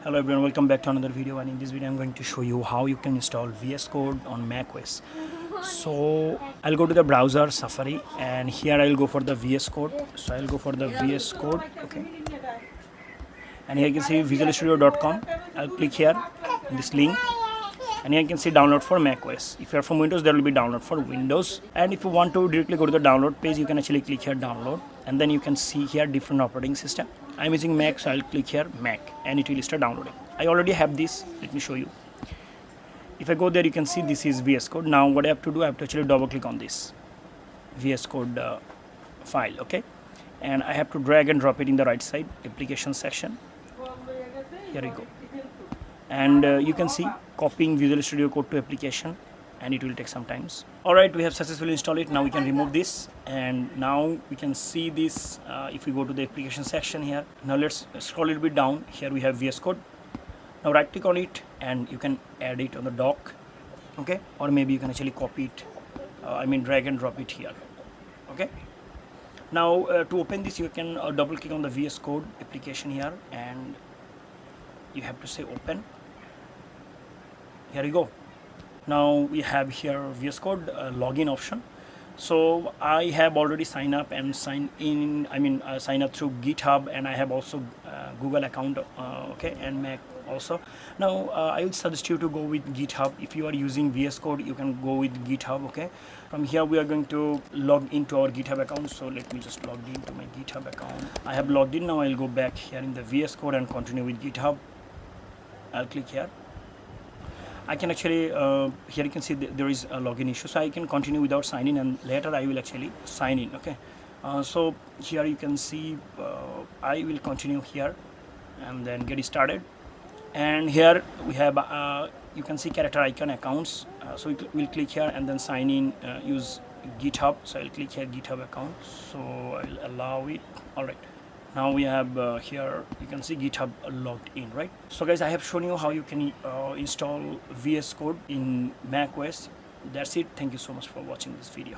Hello everyone, welcome back to another video, and in this video I'm going to show you how you can install VS Code on macOS. So I'll go to the browser Safari, and here I'll go for the VS Code. So I'll go for the VS Code, okay, and here you can see visualstudio.com. I'll click here in this link, and here you can see download for macOS. If you're from Windows, there will be download for Windows, and if you want to directly go to the download page, you can actually click here download, and then you can see here different operating system. I'm using Mac, so I'll click here Mac, and it will start downloading. I already have this. Let me show you. If I go there, you can see this is VS Code. Now what I have to do, I have to actually double click on this VS Code file, okay, and I have to drag and drop it in the right side application section. Here we go, and you can see copying Visual Studio Code to application, and it will take some time. Alright, we have successfully installed it. Now we can remove this, and now we can see this if we go to the application section here. Now let's scroll a little bit down. Here we have VS Code. Now right click on it, and you can add it on the dock, okay, or maybe you can actually copy it, drag and drop it here, okay. Now to open this, you can double click on the VS Code application here, and you have to say open. Here we go. Now we have here VS Code login option. So I have already signed up and sign up through GitHub, and I have also Google account, okay, and Mac also. Now I would suggest you to go with GitHub. If you are using VS Code, you can go with GitHub, okay. From here we are going to log into our GitHub account. So let me just log into my GitHub account. I have logged in. Now I'll go back here in the VS Code and continue with GitHub. I'll click here. I can actually, here you can see there is a login issue, so I can continue without signing, and later I will actually sign in, okay. So here you can see I will continue here and then get started, and here we have you can see character icon accounts, so we'll click here and then sign in, use GitHub. So I'll click here GitHub account, so I'll allow it. Alright, now we have here you can see GitHub logged in, right? So guys, I have shown you how you can install VS Code in macOS. That's it. Thank you so much for watching this video.